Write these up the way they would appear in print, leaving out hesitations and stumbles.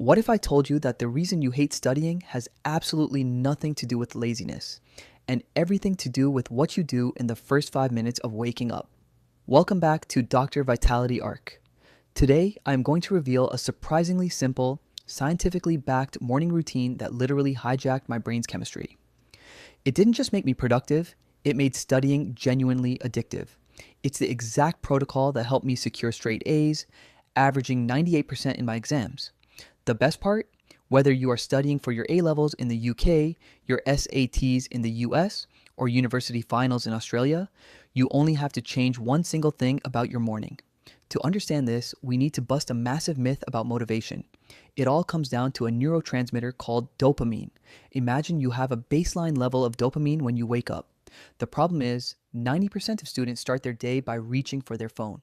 What if I told you that the reason you hate studying has absolutely nothing to do with laziness and everything to do with what you do in the first 5 minutes of waking up? Welcome back to Dr. Vitality Arc. Today, I am going to reveal a surprisingly simple, scientifically backed morning routine that literally hijacked my brain's chemistry. It didn't just make me productive, it made studying genuinely addictive. It's the exact protocol that helped me secure straight A's, averaging 98% in my exams. The best part? Whether you are studying for your A levels in the UK, your SATs in the US, or university finals in Australia, you only have to change one single thing about your morning. To understand this, we need to bust a massive myth about motivation. It all comes down to a neurotransmitter called dopamine. Imagine you have a baseline level of dopamine when you wake up. The problem is, 90% of students start their day by reaching for their phone.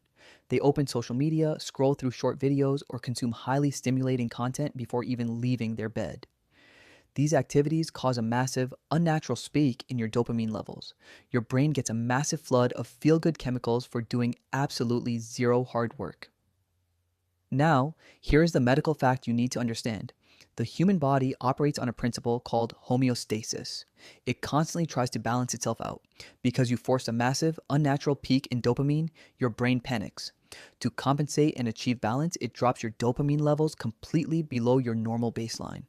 They open social media, scroll through short videos, or consume highly stimulating content before even leaving their bed. These activities cause a massive, unnatural spike in your dopamine levels. Your brain gets a massive flood of feel-good chemicals for doing absolutely zero hard work. Now, here is the medical fact you need to understand. The human body operates on a principle called homeostasis. It constantly tries to balance itself out. Because you force a massive, unnatural peak in dopamine, your brain panics. To compensate and achieve balance, it drops your dopamine levels completely below your normal baseline.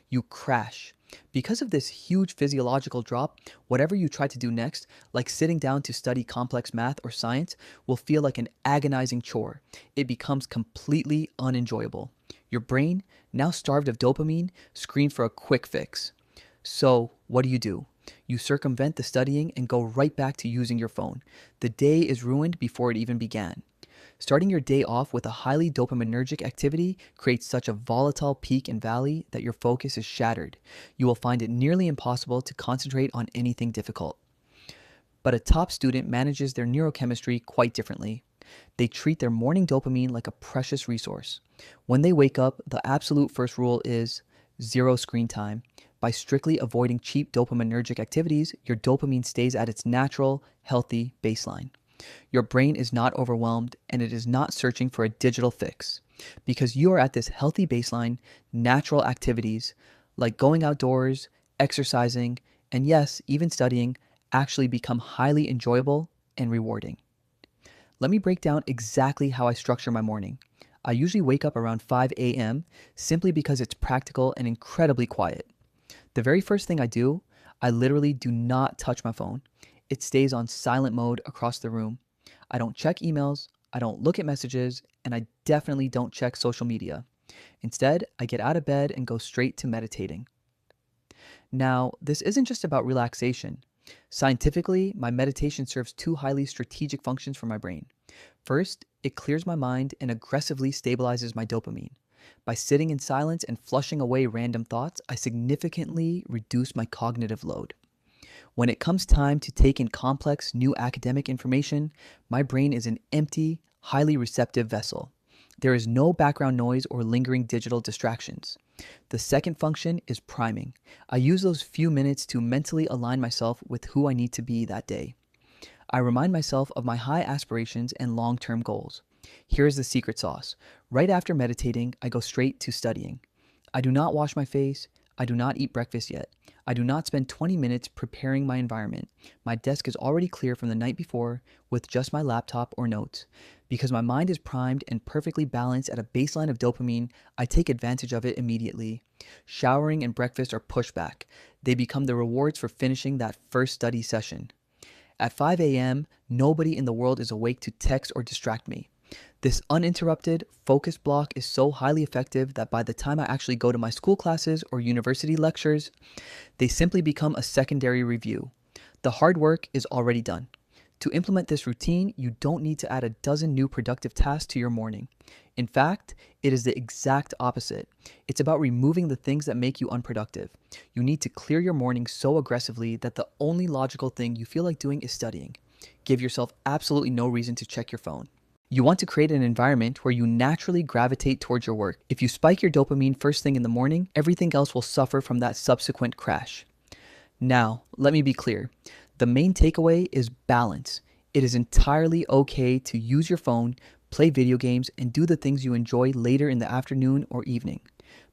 You crash. Because of this huge physiological drop, whatever you try to do next, like sitting down to study complex math or science, will feel like an agonizing chore. It becomes completely unenjoyable. Your brain, now starved of dopamine, screams for a quick fix. So, what do? You circumvent the studying and go right back to using your phone. The day is ruined before it even began. Starting your day off with a highly dopaminergic activity creates such a volatile peak and valley that your focus is shattered. You will find it nearly impossible to concentrate on anything difficult. But a top student manages their neurochemistry quite differently. They treat their morning dopamine like a precious resource. When they wake up, the absolute first rule is zero screen time. By strictly avoiding cheap dopaminergic activities, your dopamine stays at its natural, healthy baseline. Your brain is not overwhelmed and it is not searching for a digital fix. Because you are at this healthy baseline, natural activities like going outdoors, exercising, and yes, even studying actually become highly enjoyable and rewarding. Let me break down exactly how I structure my morning. I usually wake up around 5 a.m. simply because it's practical and incredibly quiet. The very first thing I do, I literally do not touch my phone. It stays on silent mode across the room. I don't check emails, I don't look at messages, and I definitely don't check social media. Instead, I get out of bed and go straight to meditating. Now, this isn't just about relaxation. Scientifically, my meditation serves two highly strategic functions for my brain. First, it clears my mind and aggressively stabilizes my dopamine. By sitting in silence and flushing away random thoughts, I significantly reduce my cognitive load. When it comes time to take in complex, new academic information, my brain is an empty, highly receptive vessel. There is no background noise or lingering digital distractions. The second function is priming. I use those few minutes to mentally align myself with who I need to be that day. I remind myself of my high aspirations and long-term goals. Here's the secret sauce. Right after meditating, I go straight to studying. I do not wash my face. I do not eat breakfast yet. I do not spend 20 minutes preparing my environment. My desk is already clear from the night before with just my laptop or notes. Because my mind is primed and perfectly balanced at a baseline of dopamine, I take advantage of it immediately. Showering and breakfast are pushed back. They become the rewards for finishing that first study session. At 5 a.m., nobody in the world is awake to text or distract me. This uninterrupted, focused block is so highly effective that by the time I actually go to my school classes or university lectures, they simply become a secondary review. The hard work is already done. To implement this routine, you don't need to add a dozen new productive tasks to your morning. In fact, it is the exact opposite. It's about removing the things that make you unproductive. You need to clear your morning so aggressively that the only logical thing you feel like doing is studying. Give yourself absolutely no reason to check your phone. You want to create an environment where you naturally gravitate towards your work. If you spike your dopamine first thing in the morning, everything else will suffer from that subsequent crash. Now, let me be clear. The main takeaway is balance. It is entirely okay to use your phone, play video games, and do the things you enjoy later in the afternoon or evening.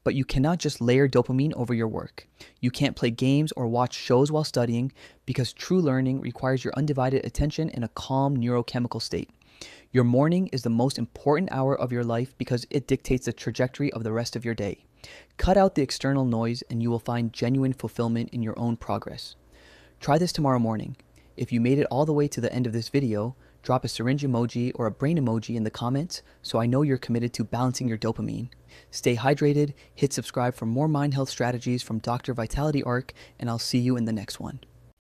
But you cannot just layer dopamine over your work. You can't play games or watch shows while studying because true learning requires your undivided attention in a calm neurochemical state. Your morning is the most important hour of your life because it dictates the trajectory of the rest of your day. Cut out the external noise and you will find genuine fulfillment in your own progress. Try this tomorrow morning. If you made it all the way to the end of this video, drop a syringe emoji or a brain emoji in the comments so I know you're committed to balancing your dopamine. Stay hydrated, hit subscribe for more mind health strategies from Dr. Vitality Arc, and I'll see you in the next one.